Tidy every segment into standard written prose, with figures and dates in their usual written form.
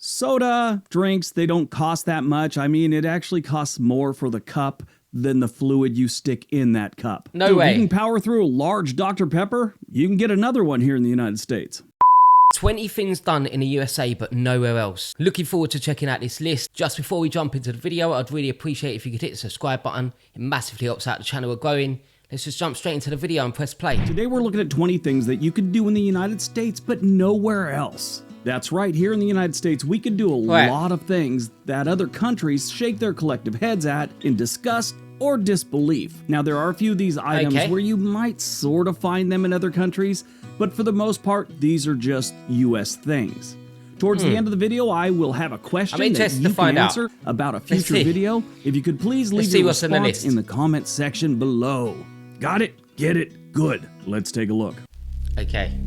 Soda drinks, they don't cost that much. I mean, it actually costs more for the cup than the fluid you stick in that cup. No way. If you can power through a large Dr. Pepper, you can get another one here in the United States. 20 things done in the USA but nowhere else. Looking forward to checking out this list. Just before we jump into the video, I'd really appreciate if you could hit the subscribe button. It massively helps out the channel. We're growing. Let's just jump straight into the video and press play. Today we're looking at 20 things that you could do in the United States but nowhere else. That's right, here in the United States we could do a lot of things that other countries shake their collective heads at in disgust or disbelief. Now there are a few of these items where you might sort of find them in other countries, but for the most part these are just US things. Towards the end of the video, I will have a question that you can answer about a future video. If you could please leave your response in the comment section below. Got it? Get it? Good. Let's take a look. Okay.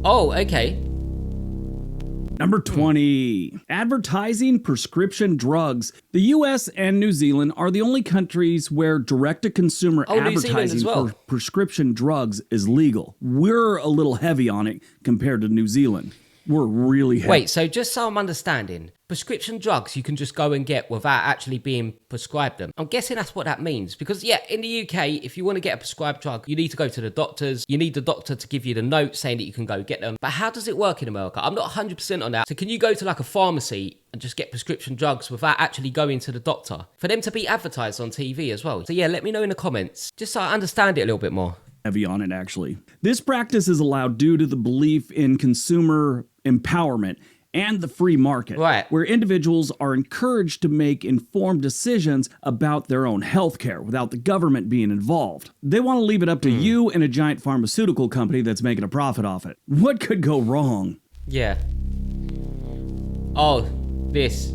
Oh, okay. Number 20, advertising prescription drugs. The US and New Zealand are the only countries where direct-to-consumer advertising for prescription drugs is legal. We're a little heavy on it compared to New Zealand. We're really heavy. Wait, so just so I'm understanding, prescription drugs you can just go and get without actually being prescribed them. I'm guessing that's what that means. Because yeah, in the UK, if you want to get a prescribed drug, you need to go to the doctors. You need the doctor to give you the note saying that you can go get them. But how does it work in America? I'm not 100% on that. So can you go to like a pharmacy and just get prescription drugs without actually going to the doctor? For them to be advertised on TV as well. So yeah, let me know in the comments, just so I understand it a little bit more. Heavy on it, actually. This practice is allowed due to the belief in consumer empowerment and the free market, where individuals are encouraged to make informed decisions about their own healthcare without the government being involved. They want to leave it up to you and a giant pharmaceutical company that's making a profit off it. What could go wrong? Yeah. Oh, this.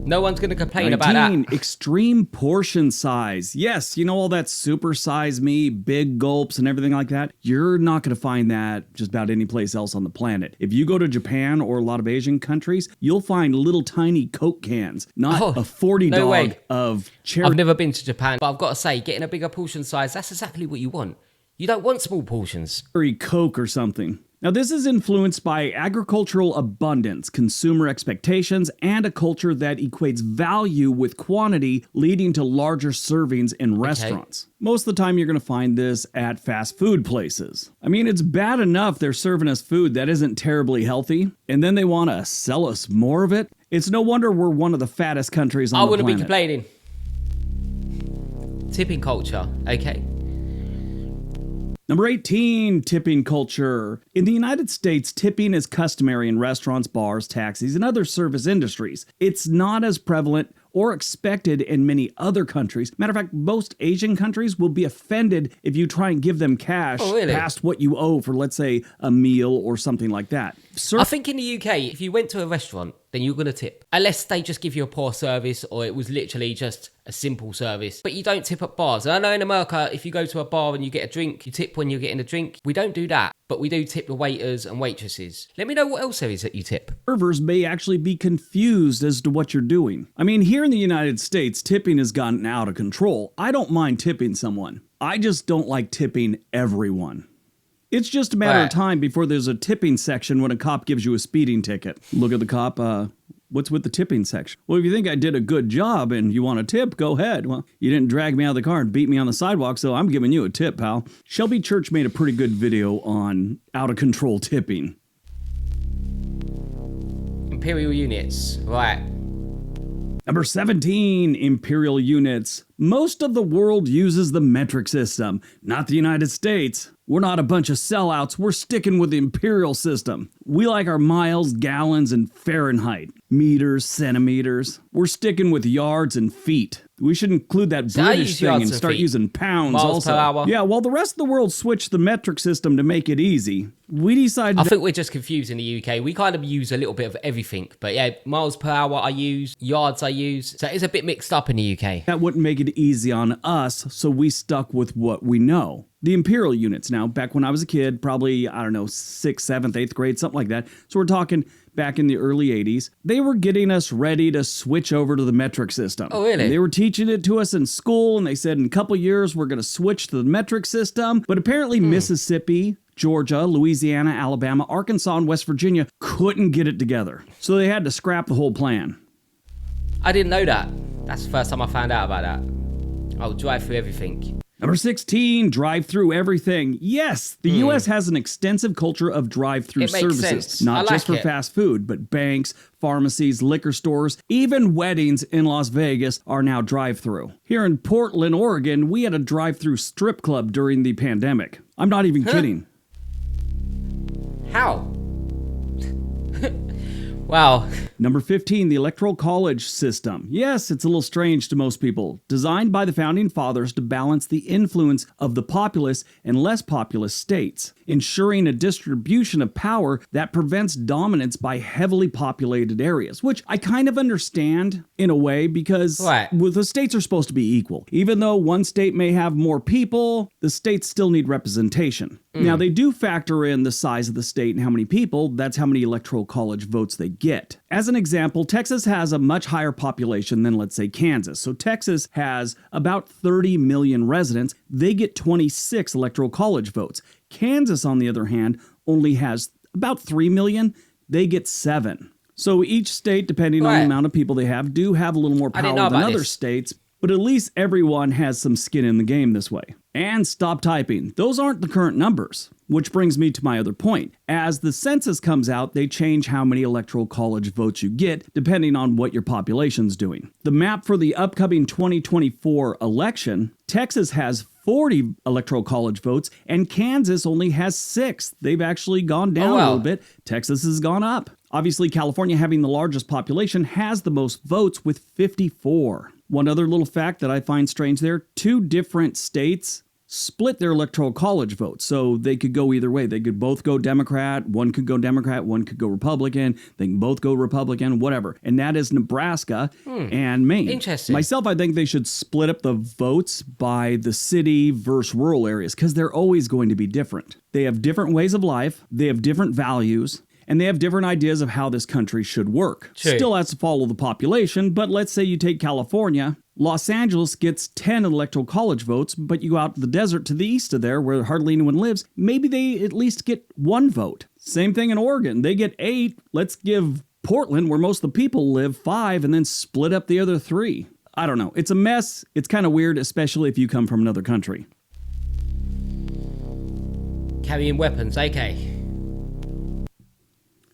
No one's going to complain about that. Extreme portion size. Yes, you know all that super size me, big gulps and everything like that? You're not going to find that just about any place else on the planet. If you go to Japan or a lot of Asian countries, you'll find little tiny Coke cans, not a 40 dog of cherry. I've never been to Japan, but I've got to say, getting a bigger portion size, that's exactly what you want. You don't want small portions. Cherry Coke or something. Now, this is influenced by agricultural abundance, consumer expectations, and a culture that equates value with quantity, leading to larger servings in restaurants. Most of the time, you're going to find this at fast food places. I mean, it's bad enough they're serving us food that isn't terribly healthy, and then they want to sell us more of it. It's no wonder we're one of the fattest countries on the planet. I wouldn't be complaining. Tipping culture, okay. Number 18, tipping culture. In the United States, tipping is customary in restaurants, bars, taxis, and other service industries. It's not as prevalent or expected in many other countries. Matter of fact, most Asian countries will be offended if you try and give them cash past what you owe for, let's say, a meal or something like that. I think in the UK, if you went to a restaurant, then you're going to tip. Unless they just give you a poor service or it was literally just a simple service. But you don't tip at bars. And I know in America, if you go to a bar and you get a drink, you tip when you're getting a drink. We don't do that. But we do tip the waiters and waitresses. Let me know what else there is that you tip. Servers may actually be confused as to what you're doing. I mean, here in the United States, tipping has gotten out of control. I don't mind tipping someone. I just don't like tipping everyone. It's just a matter of time before there's a tipping section when a cop gives you a speeding ticket. Look at the cop, what's with the tipping section? Well, if you think I did a good job and you want a tip, go ahead. Well, you didn't drag me out of the car and beat me on the sidewalk, so I'm giving you a tip, pal. Shelby Church made a pretty good video on out-of-control tipping. Imperial units, right. Number 17, imperial units. Most of the world uses the metric system, not the United States. We're not a bunch of sellouts, we're sticking with the imperial system. We like our miles, gallons, and Fahrenheit. Meters, centimeters. We're sticking with yards and feet. We should include that British thing and start using pounds miles also. Per hour. Yeah, while the rest of the world switched the metric system to make it easy, we decided I think we're just confused in the UK. We kind of use a little bit of everything. But yeah, miles per hour I use, yards I use. So it's a bit mixed up in the UK. That wouldn't make it easy on us, so we stuck with what we know. The imperial units now, back when I was a kid, probably, I don't know, 6th, 7th, 8th grade, something like that. So we're talking back in the early 80s. They were getting us ready to switch over to the metric system. Oh, really? And they were teaching it to us in school, and they said in a couple years we're going to switch to the metric system. But apparently Mississippi Georgia, Louisiana, Alabama, Arkansas, and West Virginia couldn't get it together. So they had to scrap the whole plan. I didn't know that. That's the first time I found out about that. I'll drive through everything. Number 16, drive through everything. Yes, the U.S. has an extensive culture of drive-through services. Sense. Not like just for fast food, but banks, pharmacies, liquor stores, even weddings in Las Vegas are now drive-through. Here in Portland, Oregon, we had a drive-through strip club during the pandemic. I'm not even kidding. How? Wow. Number 15, the Electoral College system. Yes, it's a little strange to most people. Designed by the Founding Fathers to balance the influence of the populous and less populous states, ensuring a distribution of power that prevents dominance by heavily populated areas, which I kind of understand in a way because the states are supposed to be equal. Even though one state may have more people, the states still need representation. Now, they do factor in the size of the state and how many people. That's how many Electoral College votes they get. As an example, Texas has a much higher population than, let's say, Kansas. So Texas has about 30 million residents. They get 26 Electoral College votes. Kansas, on the other hand, only has about 3 million. They get 7. So each state, depending on the amount of people they have, do have a little more power than other states. But at least everyone has some skin in the game this way. And stop typing. Those aren't the current numbers. Which brings me to my other point. As the census comes out, they change how many Electoral College votes you get, depending on what your population's doing. The map for the upcoming 2024 election, Texas has 40 Electoral College votes, and Kansas only has 6. They've actually gone down a little bit. Texas has gone up. Obviously, California, having the largest population, has the most votes with 54. One other little fact that I find strange there, 2 different states split their Electoral College votes, so they could go either way. They could both go Democrat, one could go Democrat, one could go Republican, they can both go Republican, whatever. And that is Nebraska and Maine. Interesting. Myself, I think they should split up the votes by the city versus rural areas, because they're always going to be different. They have different ways of life, they have different values, and they have different ideas of how this country should work. True. Still has to follow the population, but let's say you take California. Los Angeles gets 10 Electoral College votes, but you go out to the desert to the east of there where hardly anyone lives, maybe they at least get 1 vote. Same thing in Oregon. They get 8. Let's give Portland, where most of the people live, 5, and then split up the other 3. I don't know. It's a mess. It's kind of weird, especially if you come from another country. Carrying weapons, okay.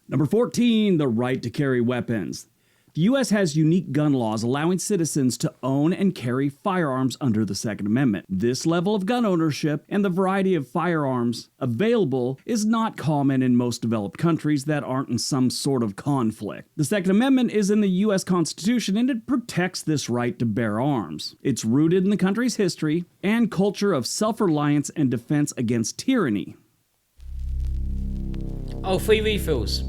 Number 14, the right to carry weapons. The U.S. has unique gun laws allowing citizens to own and carry firearms under the Second Amendment. This level of gun ownership and the variety of firearms available is not common in most developed countries that aren't in some sort of conflict. The Second Amendment is in the U.S. Constitution and it protects this right to bear arms. It's rooted in the country's history and culture of self-reliance and defense against tyranny. Oh, free refills.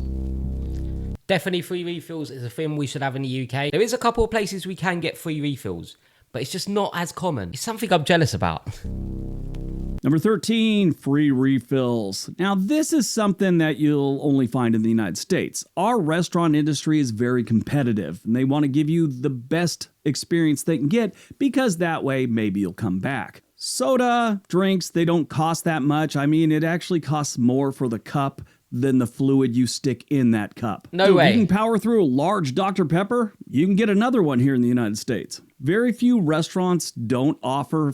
Definitely free refills is a thing we should have in the UK. There is a couple of places we can get free refills, but it's just not as common. It's something I'm jealous about. Number 13, free refills. Now, this is something that you'll only find in the United States. Our restaurant industry is very competitive, and they want to give you the best experience they can get because that way maybe you'll come back. Soda, drinks, they don't cost that much. I mean, it actually costs more for the cup than the fluid you stick in that cup. No way. You can power through a large Dr. Pepper. You can get another one here in the United States. Very few restaurants don't offer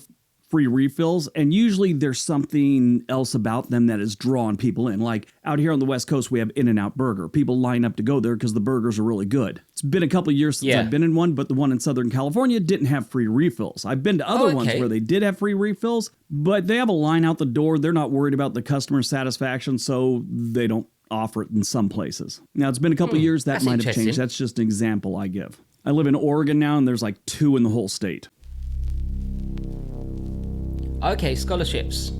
free refills, and usually there's something else about them that is drawing people in. Like out here on the West Coast, we have In-N-Out Burger. People line up to go there because the burgers are really good. It's been a couple of years since I've been in one, but the one in Southern California didn't have free refills. I've been to other ones where they did have free refills, but they have a line out the door. They're not worried about the customer satisfaction, so they don't offer it in some places. Now, it's been a couple of years. That might have changed. That's just an example I give. I live in Oregon now, and there's like 2 in the whole state. Okay, scholarships.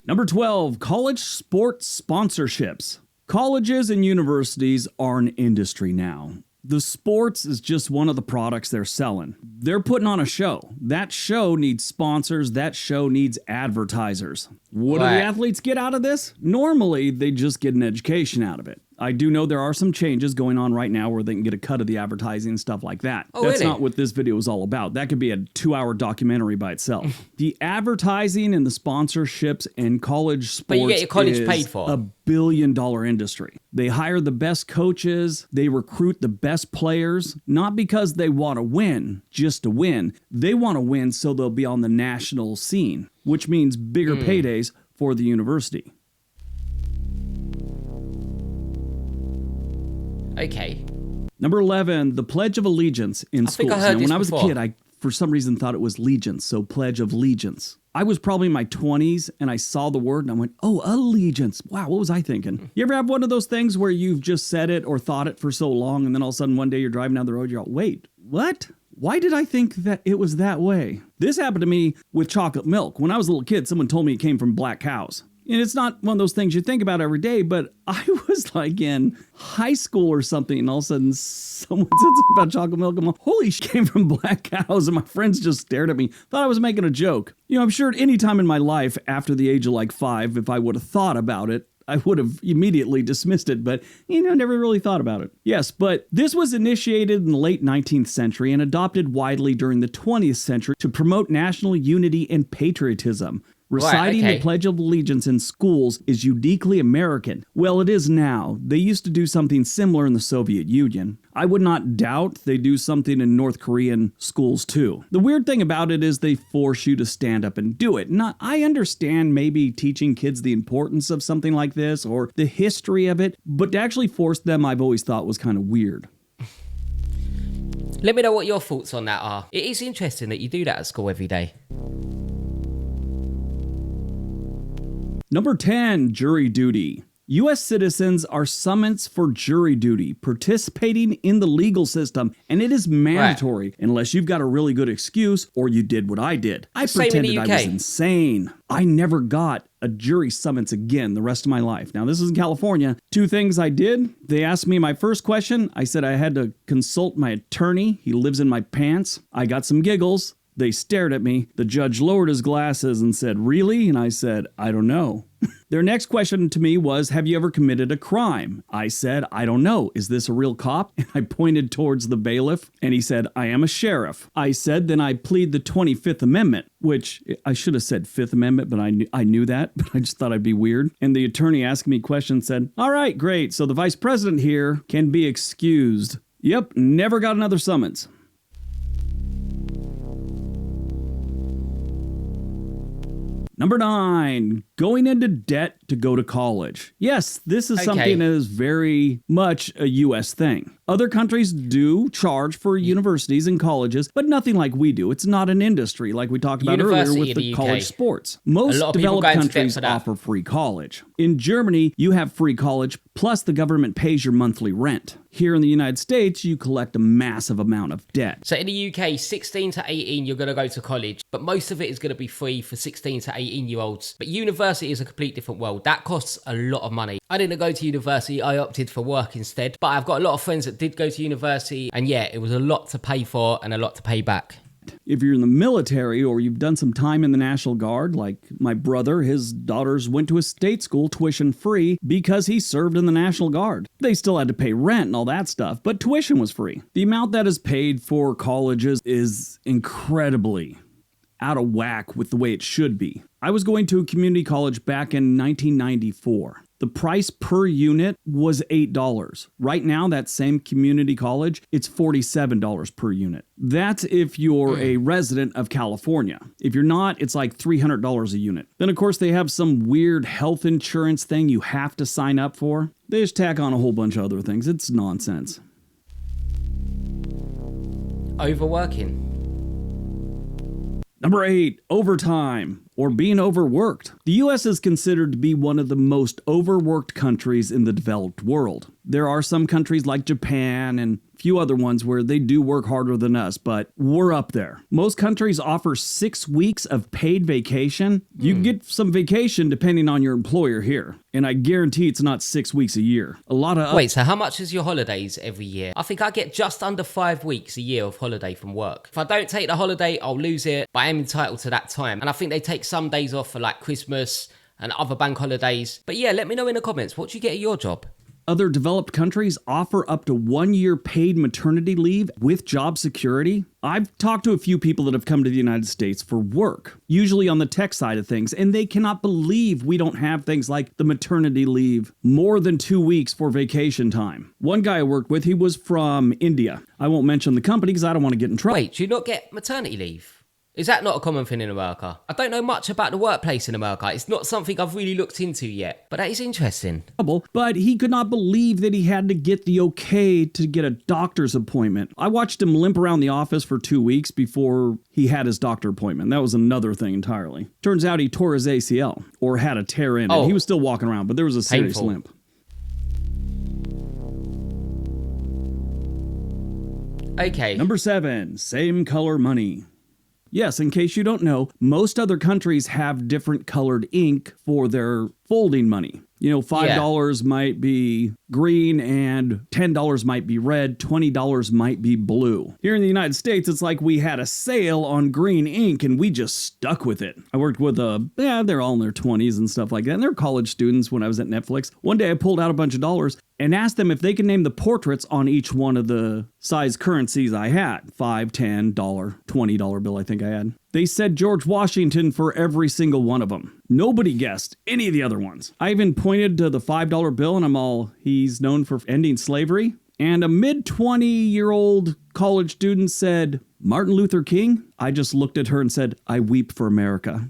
Number 12, college sports sponsorships. Colleges and universities are an industry now. The sports is just one of the products they're selling. They're putting on a show. That show needs sponsors. That show needs advertisers. What do the athletes get out of this? Normally, they just get an education out of it. I do know there are some changes going on right now where they can get a cut of the advertising and stuff like that. Oh, That's really? not what this video is all about. That could be a 2-hour documentary by itself. The advertising and the sponsorships and college sports But you get your college is paid for. a billion-dollar industry. They hire the best coaches, they recruit the best players, not because they want to win, just to win. They want to win so they'll be on the national scene, which means bigger paydays for the university. Okay. Number 11, the Pledge of Allegiance in schools. think I heard Now, this when I was before. a kid, I for some reason thought it was allegiance, so Pledge of Allegiance. I was probably in my 20s and I saw the word and I went, oh, allegiance. Wow, what was I thinking? You ever have one of those things where you've just said it or thought it for so long and then all of a sudden one day you're driving down the road, you're all, wait, what? Why did I think that it was that way? This happened to me with chocolate milk. When I was a little kid, someone told me it came from black cows. And it's not one of those things you think about every day, but I was like in high school or something, and all of a sudden someone said something about chocolate milk. I'm like, holy shit, came from black cows. And my friends just stared at me, thought I was making a joke. You know, I'm sure at any time in my life after the age of like 5, if I would have thought about it, I would have immediately dismissed it, but, never really thought about it. Yes, but this was initiated in the late 19th century and adopted widely during the 20th century to promote national unity and patriotism. Reciting the Pledge of Allegiance in schools is uniquely American. Well, it is now. They used to do something similar in the Soviet Union. I would not doubt they do something in North Korean schools too. The weird thing about it is they force you to stand up and do it. Now, I understand maybe teaching kids the importance of something like this or the history of it, but to actually force them, I've always thought was kind of weird. Let me know what your thoughts on that are. It is interesting that you do that at school every day. Number 10, jury duty. U.S. citizens are summoned for jury duty, participating in the legal system, and it is mandatory unless you've got a really good excuse or you did what I did. I pretended I was insane. I never got a jury summons again the rest of my life. Now, this is in California. 2 things I did. They asked me my first question. I said I had to consult my attorney. He lives in my pants. I got some giggles. They stared at me. The judge lowered his glasses and said, really? And I said, I don't know. Their next question to me was, have you ever committed a crime? I said, I don't know. Is this a real cop? And I pointed towards the bailiff, and he said, I am a sheriff. I said, then I plead the 25th Amendment, which I should have said 5th Amendment, but I knew that, but I just thought I'd be weird. And the attorney asking me questions said, all right, great. So the vice president here can be excused. Yep, never got another summons. Number 9, going into debt to go to college. Yes, this is something that is very much a U.S. thing. Other countries do charge for universities and colleges, but nothing like we do. It's not an industry like we talked about earlier with the college sports. Most developed countries offer free college. In Germany, you have free college, plus the government pays your monthly rent. Here in the United States, you collect a massive amount of debt. So in the UK, 16 to 18, you're going to go to college, but most of it is going to be free for 16 to 18-year-olds. But university is a complete different world. That costs a lot of money. I didn't go to university. I opted for work instead. But I've got a lot of friends that did go to university, and yeah, it was a lot to pay for and a lot to pay back. If you're in the military or you've done some time in the National Guard, like my brother, his daughters went to a state school tuition free because he served in the National Guard. They still had to pay rent and all that stuff, but tuition was free. The amount that is paid for colleges is incredibly out of whack with the way it should be. I was going to a community college back in 1994. The price per unit was $8. Right now, that same community college, it's $47 per unit. That's if you're a resident of California. If you're not, it's like $300 a unit. Then, of course, they have some weird health insurance thing you have to sign up for. They just tack on a whole bunch of other things. It's nonsense. Overworking. Number 8, overtime, or being overworked. The U.S. is considered to be one of the most overworked countries in the developed world. There are some countries like Japan and a few other ones where they do work harder than us, but we're up there. Most countries offer 6 weeks of paid vacation. You can get some vacation depending on your employer here, and I guarantee it's not 6 weeks a year. Wait, so how much is your holidays every year? I think I get just under 5 weeks a year of holiday from work. If I don't take the holiday, I'll lose it, but I am entitled to that time. And I think they take some days off for like Christmas and other bank holidays. But yeah, let me know in the comments, what do you get at your job? Other developed countries offer up to 1 year paid maternity leave with job security. I've talked to a few people that have come to the United States for work, usually on the tech side of things, and they cannot believe we don't have things like the maternity leave, more than 2 weeks for vacation time. One guy I worked with, he was from India. I won't mention the company because I don't want to get in trouble. Wait, do you not get maternity leave? Is that not a common thing in America? I don't know much about the workplace in America. It's not something I've really looked into yet, but that is interesting. But he could not believe that he had to get the okay to get a doctor's appointment. I watched him limp around the office for 2 weeks before he had his doctor appointment. That was another thing entirely. Turns out he tore his ACL, or had a tear in it. He was still walking around, but there was a serious limp. Okay. Number 7, same color money. Yes, in case you don't know, most other countries have different colored ink for their folding money. You know, $5 might be green and $10 might be red, $20 might be blue. Here in the United States, it's like we had a sale on green ink and we just stuck with it. I worked with they're all in their 20s and stuff like that, and they're college students when I was at Netflix. One day I pulled out a bunch of dollars and asked them if they could name the portraits on each one of the size currencies I had. $5, $10, $20 bill I think I had. They said George Washington for every single one of them. Nobody guessed any of the other ones. I even pointed to the $5 bill and he's known for ending slavery. And a mid-20-year-old college student said, Martin Luther King? I just looked at her and said, I weep for America.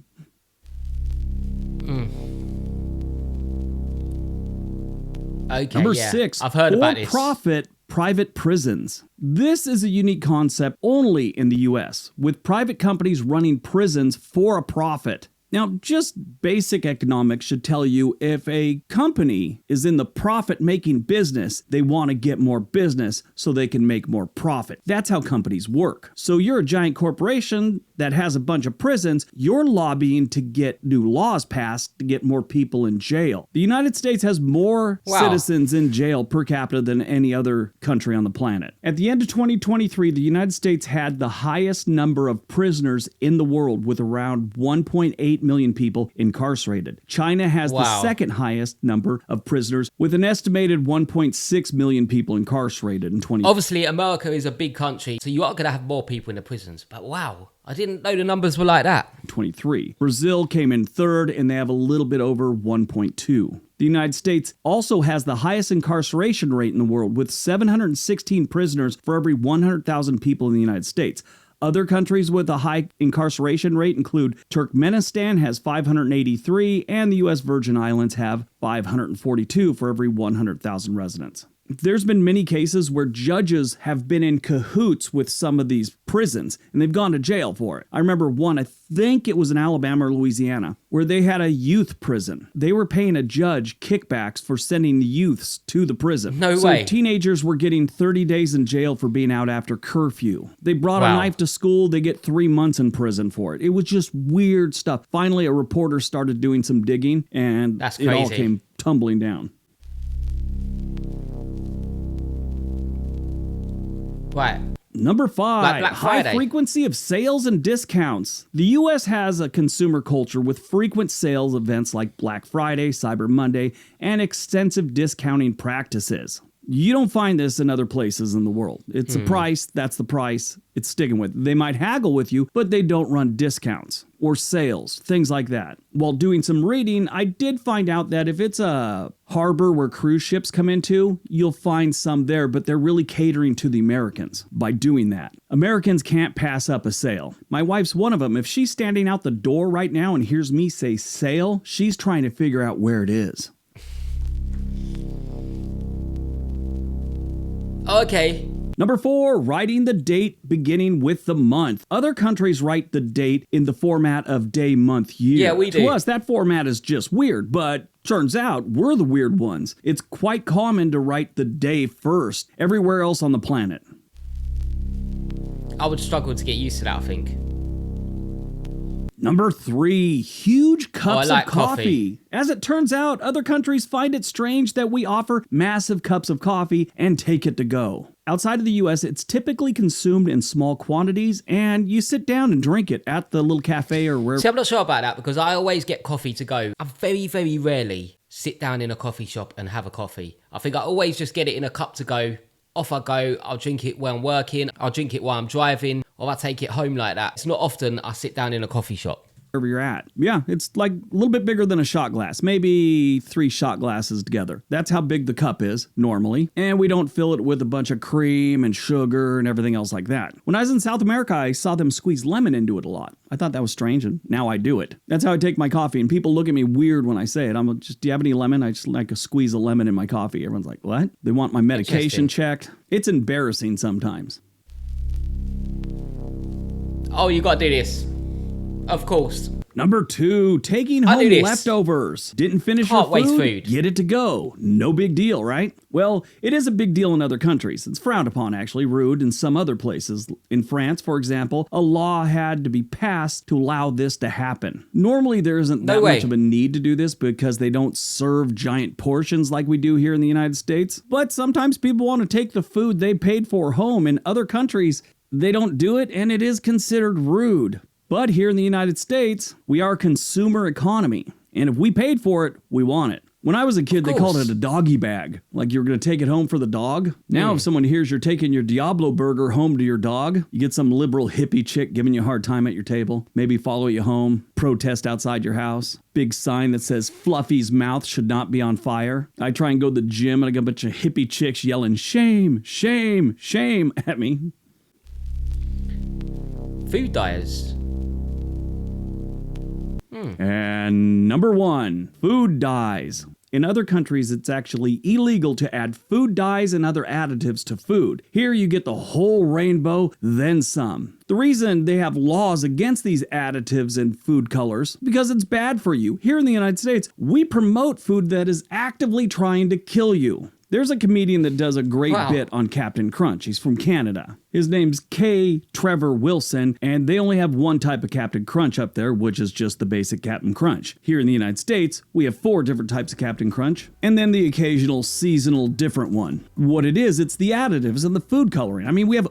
Okay, Number 6, I've heard about this. For-profit private prisons. This is a unique concept only in the US, with private companies running prisons for a profit. Now, just basic economics should tell you if a company is in the profit-making business, they want to get more business so they can make more profit. That's how companies work. So you're a giant corporation that has a bunch of prisons, you're lobbying to get new laws passed to get more people in jail. The United States has more citizens in jail per capita than any other country on the planet. At the end of 2023, the United States had the highest number of prisoners in the world with around 1.8 million people incarcerated. China has the second highest number of prisoners with an estimated 1.6 million people incarcerated in 2020. Obviously, America is a big country, so you are going to have more people in the prisons. But wow, I didn't know the numbers were like that. 23. Brazil came in third, and they have a little bit over 1.2. The United States also has the highest incarceration rate in the world, with 716 prisoners for every 100,000 people in the United States. Other countries with a high incarceration rate include Turkmenistan has 583, and the U.S. Virgin Islands have 542 for every 100,000 residents. There's been many cases where judges have been in cahoots with some of these prisons, and they've gone to jail for it. I remember one, I think it was in Alabama or Louisiana, where they had a youth prison. They were paying a judge kickbacks for sending the youths to the prison. No way. So teenagers were getting 30 days in jail for being out after curfew. They brought a knife to school, they get 3 months in prison for it. It was just weird stuff. Finally, a reporter started doing some digging, and it all came tumbling down. Right. Number 5, Black Friday. High frequency of sales and discounts. The U.S. has a consumer culture with frequent sales events like Black Friday, Cyber Monday, and extensive discounting practices. You don't find this in other places in the world. It's a price, that's the price, it's sticking with. They might haggle with you, but they don't run discounts or sales, things like that. While doing some reading, I did find out that if it's a harbor where cruise ships come into, you'll find some there, but they're really catering to the Americans by doing that. Americans can't pass up a sale. My wife's one of them. If she's standing out the door right now and hears me say sale, she's trying to figure out where it is. Okay. Number 4, writing the date beginning with the month. Other countries write the date in the format of day, month, year. Yeah, we do. To us, that format is just weird, but turns out we're the weird ones. It's quite common to write the day first everywhere else on the planet. I would struggle to get used to that, I think. Number 3, huge cups like of coffee. As it turns out, other countries find it strange that we offer massive cups of coffee and take it to go. Outside of the US, it's typically consumed in small quantities, and you sit down and drink it at the little cafe or wherever. See, I'm not sure about that because I always get coffee to go. I very, very rarely sit down in a coffee shop and have a coffee. I think I always just get it in a cup to go. Off I go. I'll drink it while I'm working. I'll drink it while I'm driving, or I take it home like that. It's not often I sit down in a coffee shop. Wherever you're at. Yeah, it's like a little bit bigger than a shot glass, maybe 3 shot glasses together. That's how big the cup is normally, and we don't fill it with a bunch of cream and sugar and everything else like that. When I was in South America, I saw them squeeze lemon into it a lot. I thought that was strange, and now I do it. That's how I take my coffee, and people look at me weird when I say it. I'm just, do you have any lemon? I just like a squeeze of lemon in my coffee. Everyone's like, what? They want my medication checked. It's embarrassing sometimes. Oh, you gotta do this. Of course. Number 2, taking home leftovers. Didn't finish your food? Waste food. Get it to go. No big deal, right? Well, it is a big deal in other countries. It's frowned upon, actually, rude in some other places. In France, for example, a law had to be passed to allow this to happen. Normally, there isn't that much of a need to do this because they don't serve giant portions like we do here in the United States. But sometimes people want to take the food they paid for home. In other countries, they don't do it, and it is considered rude. But here in the United States, we are a consumer economy. And if we paid for it, we want it. When I was a kid, they called it a doggy bag. Like you were going to take it home for the dog. Now, if someone hears you're taking your Diablo burger home to your dog, you get some liberal hippie chick giving you a hard time at your table. Maybe follow you home, protest outside your house. Big sign that says Fluffy's mouth should not be on fire. I try and go to the gym and I get a bunch of hippie chicks yelling, shame, shame, shame at me. Food dyers. And number 1, food dyes. In other countries, it's actually illegal to add food dyes and other additives to food. Here you get the whole rainbow, then some. The reason they have laws against these additives and food colors, because it's bad for you. Here in the United States, we promote food that is actively trying to kill you. There's a comedian that does a great bit on Captain Crunch. He's from Canada. His name's K. Trevor Wilson, and they only have one type of Captain Crunch up there, which is just the basic Captain Crunch. Here in the United States, we have 4 different types of Captain Crunch, and then the occasional seasonal different one. What it is, it's the additives and the food coloring. I mean, we have,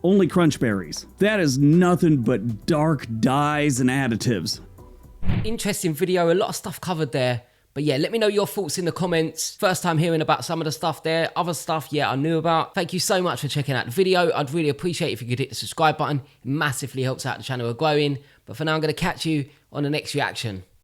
only Crunch Berries. That is nothing but dark dyes and additives. Interesting video, a lot of stuff covered there. But yeah, let me know your thoughts in the comments. First time hearing about some of the stuff there. Other stuff, I knew about. Thank you so much for checking out the video. I'd really appreciate if you could hit the subscribe button. It massively helps out the channel growing. But for now, I'm going to catch you on the next reaction.